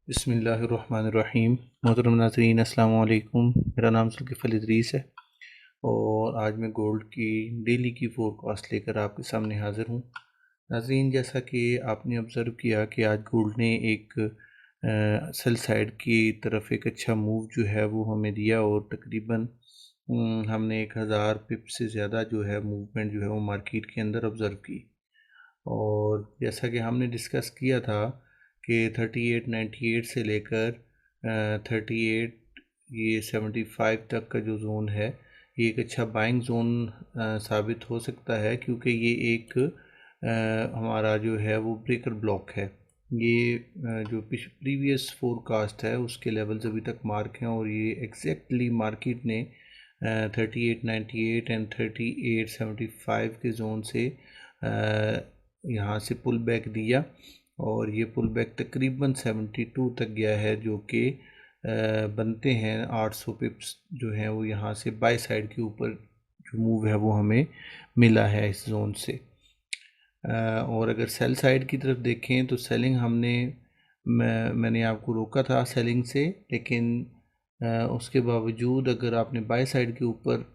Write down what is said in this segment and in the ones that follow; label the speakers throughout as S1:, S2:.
S1: बिस्मिल्लाहिर्रहमानिर्रहीम। मोहतरम नाज़रीन, अस्सलाम वालेकुम। मेरा नाम सुल्किफ़ अली इदरीस है और आज मैं गोल्ड की डेली की फोरकास्ट लेकर आपके सामने हाज़िर हूँ। नाज़रीन, जैसा कि आपने ऑब्ज़र्व किया कि आज गोल्ड ने एक सेल साइड की तरफ एक अच्छा मूव जो है वो हमें दिया और तकरीबन हमने 1000 पिप से ज़्यादा जो है मूवमेंट जो है वो मार्केट के अंदर ऑब्ज़र्व की। और जैसा कि हमने डिस्कस किया था कि 3898 से लेकर 38 ये 75 तक का जो ज़ोन है ये एक अच्छा बाइंग ज़ोन साबित हो सकता है, क्योंकि ये एक हमारा जो है वो ब्रेकर ब्लॉक है। ये जो प्रीवियस फोरकास्ट है उसके लेवल्स अभी तक मार्क हैं और ये एग्जैक्टली मार्केट ने 3898 एंड 3875 के ज़ोन से यहाँ से पुल बैक दिया और ये पुल बैक तकरीबन 72 तक गया है, जो कि बनते हैं 800 पिप्स जो हैं वो यहाँ से बाय साइड के ऊपर जो मूव है वो हमें मिला है इस जोन से। और अगर सेल साइड की तरफ देखें तो सेलिंग मैंने आपको रोका था सेलिंग से, लेकिन उसके बावजूद अगर आपने बाय साइड के ऊपर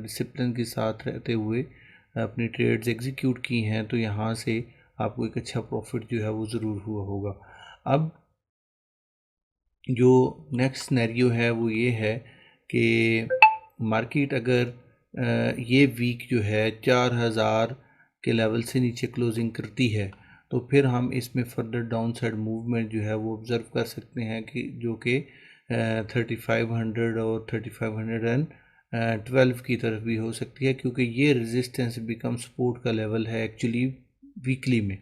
S1: डिसिप्लिन के साथ रहते हुए अपनी ट्रेड्स एग्जीक्यूट की हैं तो यहाँ से आपको एक अच्छा प्रॉफिट जो है वो ज़रूर हुआ होगा। अब जो नेक्स्ट सिनेरियो है वो ये है कि मार्केट अगर ये वीक जो है 4000 के लेवल से नीचे क्लोजिंग करती है तो फिर हम इसमें फर्दर डाउन साइड मूवमेंट जो है वो ऑब्ज़र्व कर सकते हैं कि जो कि 3500 और 3512 की तरफ भी हो सकती है, क्योंकि ये रेजिस्टेंस बिकम सपोर्ट का लेवल है एक्चुअली वीकली में।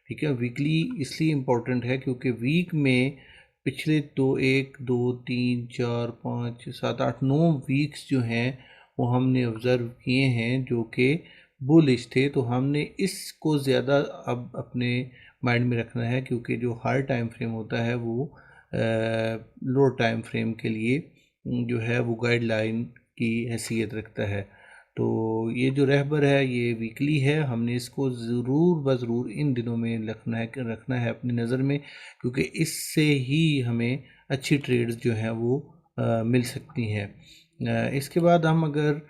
S1: ठीक है, वीकली इसलिए इम्पोर्टेंट है क्योंकि वीक में पिछले तो 1 2 3 4 5 6 7 8 9 वीक्स जो हैं वो हमने ऑब्ज़र्व किए हैं जो कि बुलिश थे, तो हमने इसको ज़्यादा अब अपने माइंड में रखना है, क्योंकि जो हाई टाइम फ्रेम होता है वो लो टाइम फ्रेम के लिए जो है वो गाइडलाइन की हैसियत रखता है। तो ये जो रहबर है ये वीकली है, हमने इसको ज़रूर ज़रूर इन दिनों में रखना है अपनी नज़र में, क्योंकि इससे ही हमें अच्छी ट्रेड्स जो हैं वो मिल सकती हैं। इसके बाद हम अगर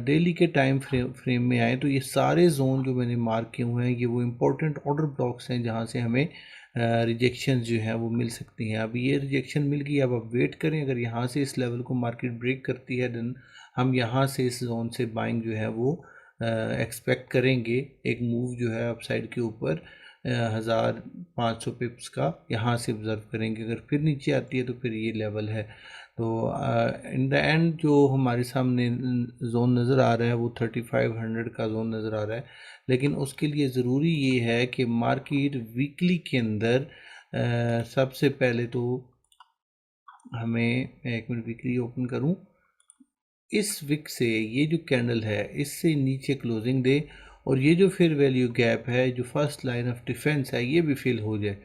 S1: डेली के टाइम फ्रेम में आए तो ये सारे जोन जो मैंने मार्क किए हुए हैं ये वो इम्पोर्टेंट ऑर्डर ब्लॉक्स हैं जहाँ से हमें रिजेक्शन जो है वो मिल सकती हैं। अब ये रिजेक्शन मिल गई, अब आप वेट करें, अगर यहाँ से इस लेवल को मार्केट ब्रेक करती है देन हम यहाँ से इस जोन से बाइंग जो है वो एक्सपेक्ट करेंगे। एक मूव जो है अपसाइड के ऊपर 1500 पिप्स का यहाँ से ऑब्ज़र्व करेंगे। अगर फिर नीचे आती है तो फिर ये लेवल है। तो इन द एंड जो हमारे सामने जोन नज़र आ रहा है वो 3500 का जोन नज़र आ रहा है, लेकिन उसके लिए ज़रूरी ये है कि मार्केट वीकली के अंदर सबसे पहले तो हमें, मैं 1 मिनट वीकली ओपन करूं, इस विक से ये जो कैंडल है इससे नीचे क्लोजिंग दे और ये जो फिर वैल्यू गैप है जो फर्स्ट लाइन ऑफ डिफेंस है ये भी फिल हो जाए,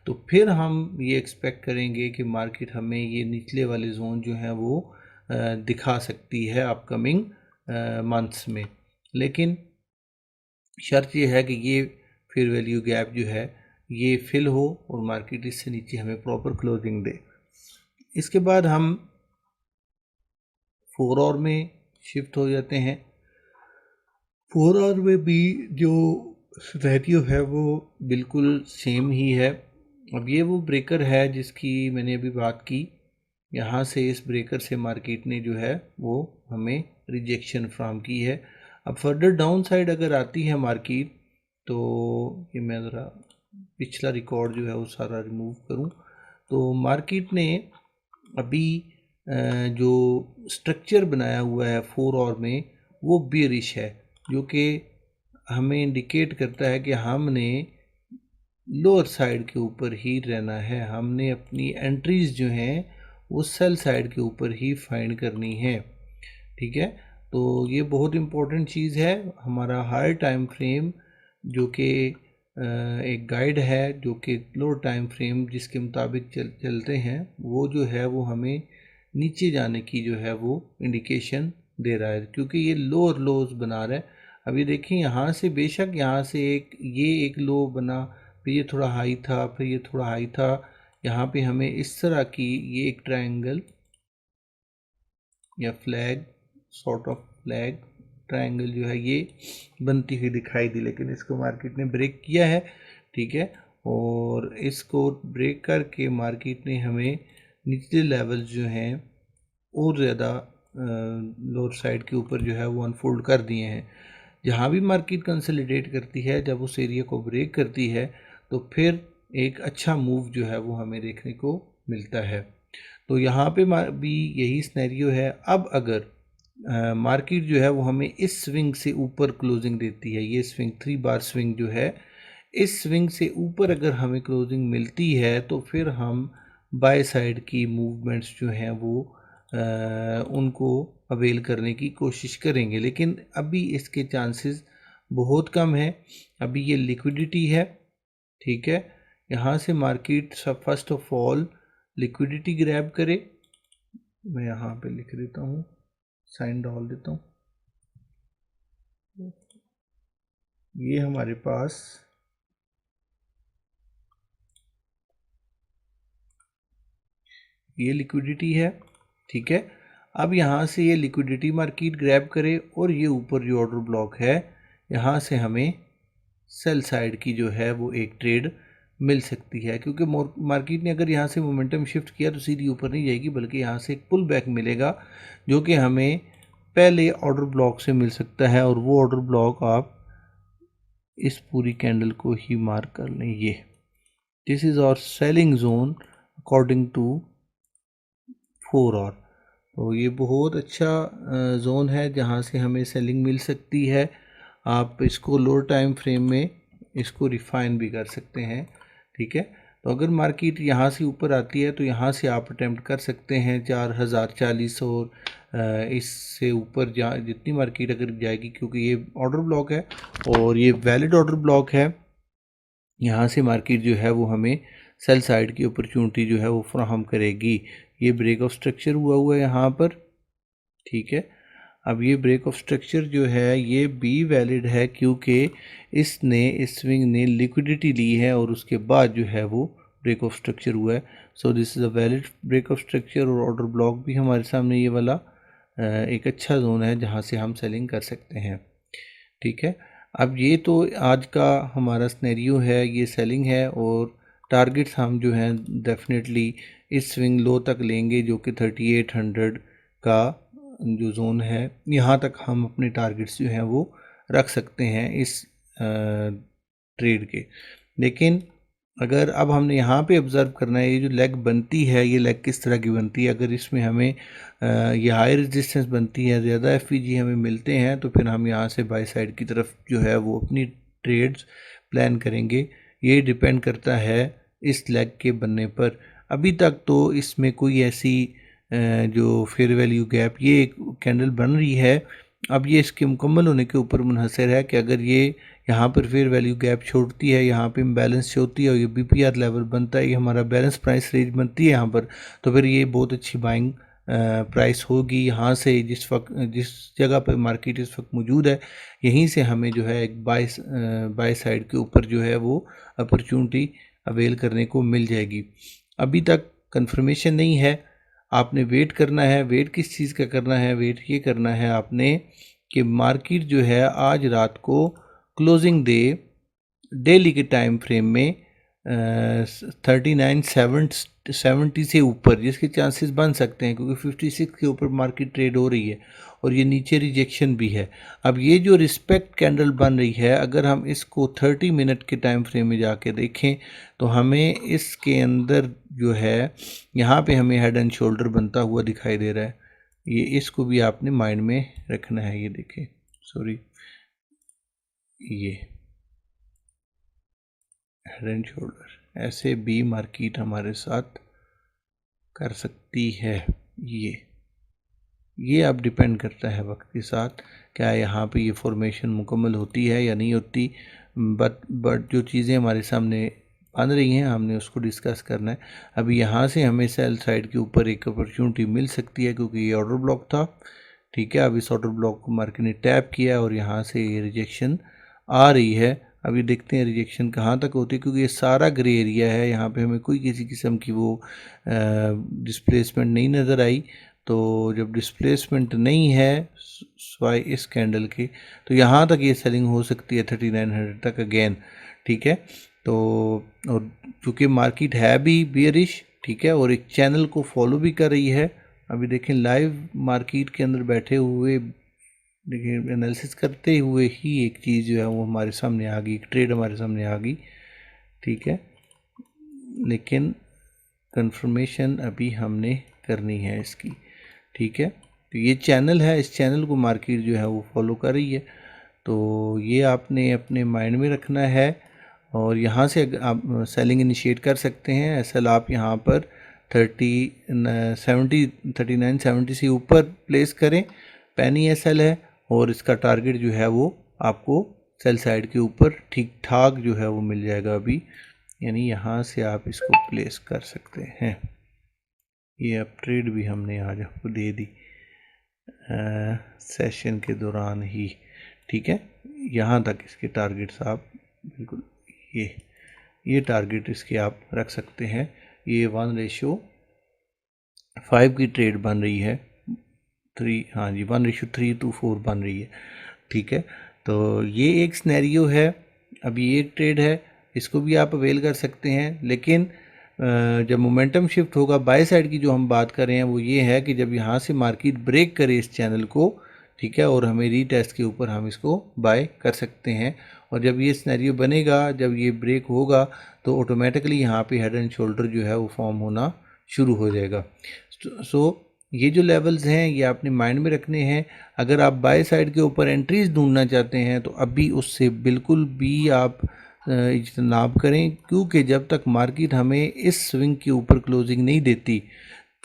S1: तो फिर हम ये एक्सपेक्ट करेंगे कि मार्केट हमें ये निचले वाले जोन जो हैं वो दिखा सकती है अपकमिंग मंथ्स में। लेकिन शर्त ये है कि ये फिर वैल्यू गैप जो है ये फिल हो और मार्केट इससे नीचे हमें प्रॉपर क्लोजिंग दे। इसके बाद हम 4 आवर में शिफ्ट हो जाते हैं। 4 आवर में भी जो सिनेरियो है वो बिल्कुल सेम ही है। अब ये वो ब्रेकर है जिसकी मैंने अभी बात की, यहाँ से इस ब्रेकर से मार्केट ने जो है वो हमें रिजेक्शन फ्राहम की है। अब फर्दर डाउन साइड अगर आती है मार्केट तो ये मैं ज़रा पिछला रिकॉर्ड जो है वो सारा रिमूव करूँ, तो मार्केट ने अभी जो स्ट्रक्चर बनाया हुआ है 4 आवर में वो बेरिश है, जो कि हमें इंडिकेट करता है कि हमने लोअर साइड के ऊपर ही रहना है। हमने अपनी एंट्रीज जो हैं वो सेल साइड के ऊपर ही फाइंड करनी है। ठीक है, तो ये बहुत इम्पोर्टेंट चीज़ है। हमारा हाई टाइम फ्रेम जो कि एक गाइड है, जो कि लो टाइम फ्रेम जिसके मुताबिक चलते हैं, वो जो है वो हमें नीचे जाने की जो है वो इंडिकेशन दे रहा है, क्योंकि ये लोअर लोज बना रहा है। अभी देखें यहाँ से, बेशक यहाँ से ये एक लो बना, फिर ये थोड़ा हाई था, फिर ये थोड़ा हाई था, यहाँ पे हमें इस तरह की ये एक ट्रायंगल या flag, sort of flag triangle जो है ये बनती हुई दिखाई दी, लेकिन इसको मार्केट ने ब्रेक किया है, ठीक है। और इसको ब्रेक करके मार्केट ने हमें निचले लेवल जो हैं और ज़्यादा लोअर साइड के ऊपर जो है वो अनफोल्ड कर दिए हैं। जहाँ भी मार्केट कंसोलिडेट करती है, जब उस एरिया को ब्रेक करती है, तो फिर एक अच्छा मूव जो है वो हमें देखने को मिलता है। तो यहाँ पे भी यही सिनेरियो है। अब अगर मार्केट जो है वो हमें इस स्विंग से ऊपर क्लोजिंग देती है, ये स्विंग 3 बार स्विंग जो है, इस स्विंग से ऊपर अगर हमें क्लोजिंग मिलती है तो फिर हम बाय साइड की मूवमेंट्स जो हैं वो उनको अवेल करने की कोशिश करेंगे, लेकिन अभी इसके चांसेस बहुत कम है। अभी ये लिक्विडिटी है, ठीक है। यहाँ से मार्केट सब first of all liquidity grab करे। मैं यहाँ पे लिख देता हूँ, साइन डाल देता हूँ। ये हमारे पास ये लिक्विडिटी है, ठीक है। अब यहाँ से ये लिक्विडिटी मार्केट ग्रैब करे और ये ऊपर जो ऑर्डर ब्लॉक है, यहाँ से हमें सेल साइड की जो है वो एक ट्रेड मिल सकती है, क्योंकि मार्केट ने अगर यहाँ से मोमेंटम शिफ्ट किया तो सीधी ऊपर नहीं जाएगी, बल्कि यहाँ से एक पुल बैक मिलेगा जो कि हमें पहले ऑर्डर ब्लॉक से मिल सकता है। और वो ऑर्डर ब्लॉक आप इस पूरी कैंडल को ही मार्क कर लें। ये this is our selling zone according to 4 hour. तो ये बहुत अच्छा जोन है जहाँ से हमें सेलिंग मिल सकती है। आप इसको लोअर टाइम फ्रेम में इसको रिफाइन भी कर सकते हैं, ठीक है। तो अगर मार्केट यहाँ से ऊपर आती है तो यहाँ से आप अटेम्प्ट कर सकते हैं 4040 और इससे ऊपर जितनी मार्केट अगर जाएगी, क्योंकि ये ऑर्डर ब्लॉक है और ये वैलिड ऑर्डर ब्लॉक है, यहाँ से मार्केट जो है वो हमें सेल साइड की अपॉर्चुनिटी जो है वो फ्राहम करेगी। ये ब्रेक ऑफ स्ट्रक्चर हुआ है यहाँ पर, ठीक है। अब ये ब्रेक ऑफ स्ट्रक्चर जो है ये भी वैलिड है, क्योंकि इस स्विंग ने लिक्विडिटी ली है और उसके बाद जो है वो ब्रेक ऑफ स्ट्रक्चर हुआ है। So this is a valid break of structure. और ऑर्डर ब्लॉक भी हमारे सामने ये वाला एक अच्छा जोन है जहाँ से हम सेलिंग कर सकते हैं, ठीक है। अब ये तो आज का हमारा स्नैरियो है, ये सेलिंग है। और टारगेट्स हम जो हैं डेफिनेटली इस स्विंग लो तक लेंगे, जो कि 3800 का जो जोन है, यहाँ तक हम अपने टारगेट्स जो हैं वो रख सकते हैं इस ट्रेड के। लेकिन अगर अब हमने यहाँ पे ऑब्ज़र्व करना है, ये जो लेग बनती है ये लेग किस तरह की बनती है। अगर इसमें हमें ये हाई रेजिस्टेंस बनती है, ज़्यादा एफईजी हमें मिलते हैं, तो फिर हम यहाँ से बाय साइड की तरफ जो है वो अपनी ट्रेड्स प्लान करेंगे। ये डिपेंड करता है इस लेग के बनने पर। अभी तक तो इसमें कोई ऐसी जो फेयर वैल्यू गैप, ये एक कैंडल बन रही है, अब ये इसके मुकम्मल होने के ऊपर मुनहसर है कि अगर ये यहाँ पर फेयर वैल्यू गैप छोड़ती है, यहाँ पे इम्बैलेंस होती है और ये बीपीआर लेवल बनता है, ये हमारा बैलेंस प्राइस रेंज बनती है यहाँ पर, तो फिर ये बहुत अच्छी बाइंग प्राइस होगी। यहाँ से जिस जगह पर मार्केट इस वक्त मौजूद है, यहीं से हमें जो है एक बाय साइड के ऊपर जो है वो अपॉर्चुनिटी अवेल करने को मिल जाएगी। अभी तक कंफर्मेशन नहीं है, आपने वेट करना है। वेट किस चीज़ का करना है? वेट ये करना है आपने कि मार्केट जो है आज रात को क्लोजिंग दे डेली के टाइम फ्रेम में 3970 से ऊपर, जिसके चांसेस बन सकते हैं, क्योंकि 56 के ऊपर मार्केट ट्रेड हो रही है और ये नीचे रिजेक्शन भी है। अब ये जो रिस्पेक्ट कैंडल बन रही है, अगर हम इसको 30 मिनट के टाइम फ्रेम में जाके देखें तो हमें इसके अंदर जो है यहाँ पे हमें हेड एंड शोल्डर बनता हुआ दिखाई दे रहा है। ये इसको भी आपने माइंड में रखना है। ये देखें, सॉरी, ये हेड एंड शोल्डर ऐसे भी मार्केट हमारे साथ कर सकती है। ये अब डिपेंड करता है वक्त के साथ, क्या यहाँ पे ये फॉर्मेशन मुकम्मल होती है या नहीं होती। बट जो चीज़ें हमारे सामने बन रही हैं हमने उसको डिस्कस करना है। अभी यहाँ से हमें सेल साइड के ऊपर एक अपॉर्चुनिटी मिल सकती है, क्योंकि ये ऑर्डर ब्लॉक था, ठीक है। अब इस ऑर्डर ब्लॉक को मार्केट ने टैप किया और यहाँ से ये रिजेक्शन आ रही है, अभी देखते हैं रिजेक्शन कहाँ तक होती है, क्योंकि ये सारा ग्रे एरिया है, यहाँ पे हमें कोई किसी किस्म की वो डिस्प्लेसमेंट नहीं नज़र आई। तो जब डिस्प्लेसमेंट नहीं है स्वाई इस कैंडल के, तो यहाँ तक ये सेलिंग हो सकती है 3900 तक अगेन, ठीक है। तो और चूँकि मार्केट है भी बियरिश, ठीक है, और एक चैनल को फॉलो भी कर रही है। अभी देखें लाइव मार्केट के अंदर बैठे हुए, देखिए एनालिसिस करते हुए ही एक चीज़ जो है वो हमारे सामने आ गई, एक ट्रेड हमारे सामने आ गई, ठीक है। लेकिन कंफर्मेशन अभी हमने करनी है इसकी, ठीक है। तो ये चैनल है, इस चैनल को मार्केट जो है वो फॉलो कर रही है। तो ये आपने अपने माइंड में रखना है, और यहाँ से आप सेलिंग इनिशिएट कर सकते हैं। एसएल आप यहाँ पर 3970 से ऊपर प्लेस करें, पेनी एसएल है, और इसका टारगेट जो है वो आपको सेल साइड के ऊपर ठीक ठाक जो है वो मिल जाएगा अभी, यानी यहाँ से आप इसको प्लेस कर सकते हैं। ये अब ट्रेड भी हमने आज आपको दे दी सेशन के दौरान ही, ठीक है। यहाँ तक इसके टारगेट्स आप बिल्कुल ये टारगेट इसके आप रख सकते हैं। ये 1:5 की ट्रेड बन रही है, 3, हाँ जी 1:3 to 4 बन रही है, ठीक है। तो ये एक स्नैरियो है, अभी एक ट्रेड है, इसको भी आप अवेल कर सकते हैं। लेकिन जब मोमेंटम शिफ्ट होगा बाय साइड की जो हम बात कर रहे हैं वो ये है कि जब यहाँ से मार्केट ब्रेक करे इस चैनल को, ठीक है, और हमें रीटेस्ट के ऊपर हम इसको बाय कर सकते हैं। और जब ये सिनेरियो बनेगा, जब ये ब्रेक होगा, तो ऑटोमेटिकली यहाँ पे हेड एंड शोल्डर जो है वो फॉर्म होना शुरू हो जाएगा। सो ये जो लेवल्स हैं ये आपने माइंड में रखने हैं। अगर आप बाय साइड के ऊपर एंट्रीज ढूंढना चाहते हैं तो अभी उससे बिल्कुल भी आप इज्तनाब करें, क्योंकि जब तक मार्केट हमें इस स्विंग के ऊपर क्लोजिंग नहीं देती,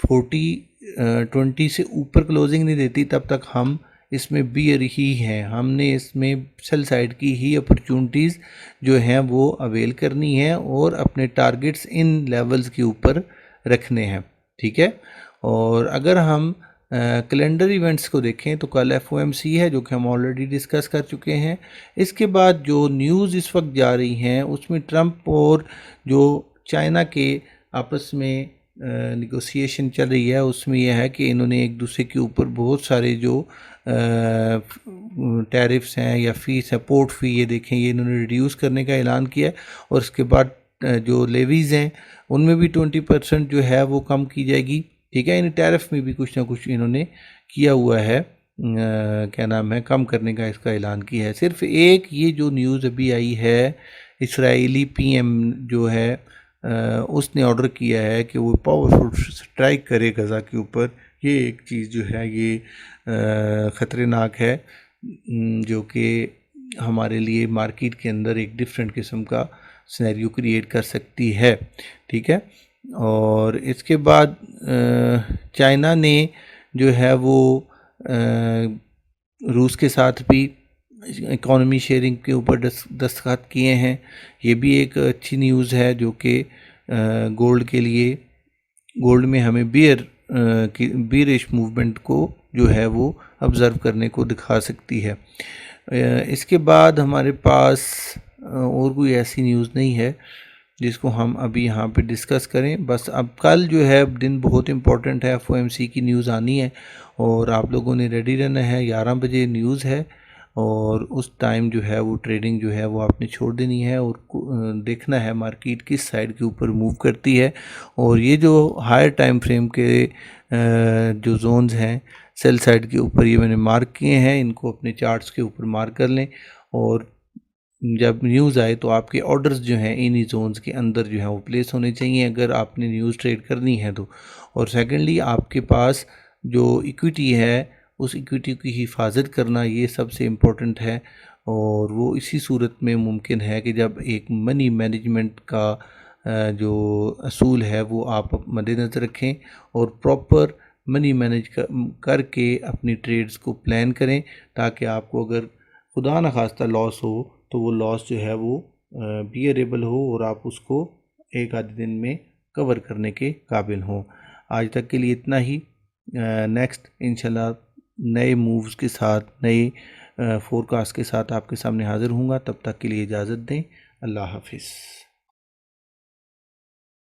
S1: 20 से ऊपर क्लोजिंग नहीं देती, तब तक हम इसमें बियर ही हैं। हमने इसमें सेल साइड की ही अपॉर्चुनिटीज़ जो हैं वो अवेल करनी है और अपने टारगेट्स इन लेवल्स के ऊपर रखने हैं, ठीक है। और अगर हम कैलेंडर इवेंट्स को देखें तो कल FOMC है, जो कि हम ऑलरेडी डिस्कस कर चुके हैं। इसके बाद जो न्यूज़ इस वक्त जा रही हैं उसमें ट्रंप और जो चाइना के आपस में निगोसिएशन चल रही है, उसमें यह है कि इन्होंने एक दूसरे के ऊपर बहुत सारे जो टैरिफ्स हैं या फ़ीस है, पोर्ट फ़ी, ये देखें ये इन्होंने रिड्यूस करने का ऐलान किया है। और इसके बाद जो लेवीज़ हैं उनमें भी 20% जो है वो कम की जाएगी, ठीक है। इन टैरिफ में भी कुछ ना कुछ इन्होंने किया हुआ है, क्या नाम है, कम करने का इसका ऐलान किया है। सिर्फ एक ये जो न्यूज़ अभी आई है, इसराइली PM जो है उसने ऑर्डर किया है कि वो पावरफुल स्ट्राइक करे गज़ा के ऊपर। ये एक चीज़ जो है ये ख़तरनाक है, जो कि हमारे लिए मार्केट के अंदर एक डिफरेंट किस्म का सिनेरियो क्रिएट कर सकती है, ठीक है। और इसके बाद चाइना ने जो है वो रूस के साथ भी इकॉनमी शेयरिंग के ऊपर दस्तखत किए हैं। ये भी एक अच्छी न्यूज़ है जो कि गोल्ड के लिए, गोल्ड में हमें बियरिश मूवमेंट को जो है वो ऑब्ज़र्व करने को दिखा सकती है। इसके बाद हमारे पास और कोई ऐसी न्यूज़ नहीं है जिसको हम अभी यहाँ पे डिस्कस करें। बस अब कल जो है दिन बहुत इम्पोर्टेंट है, FOMC की न्यूज़ आनी है और आप लोगों ने रेडी रहना है। 11 बजे न्यूज़ है और उस टाइम जो है वो ट्रेडिंग जो है वो आपने छोड़ देनी है और देखना है मार्केट किस साइड के ऊपर मूव करती है। और ये जो हायर टाइम फ्रेम के जो जोन्स हैं सेल साइड के ऊपर, ये मैंने मार्क किए हैं, इनको अपने चार्ट्स के ऊपर मार्क कर लें। और जब न्यूज़ आए तो आपके ऑर्डर्स जो हैं इन्हीं जोन्स के अंदर जो है वो प्लेस होने चाहिए, अगर आपने न्यूज़ ट्रेड करनी है तो। और सेकेंडली आपके पास जो इक्विटी है उस इक्विटी की हिफाजत करना ये सबसे इम्पोर्टेंट है। और वो इसी सूरत में मुमकिन है कि जब एक मनी मैनेजमेंट का जो असूल है वो आप मद्देनज़र रखें और प्रॉपर मनी मैनेज करके अपनी ट्रेड्स को प्लान करें, ताकि आपको अगर खुदा न खास्ता लॉस हो तो वो लॉस जो है वो बियरेबल हो और आप उसको एक आधे दिन में कवर करने के काबिल हों। आज तक के लिए इतना ही। नेक्स्ट इंशाल्लाह नए मूव्स के साथ, नए फोरकास्ट के साथ आपके सामने हाज़िर हूँगा। तब तक के लिए इजाज़त दें। अल्लाह हाफिज़।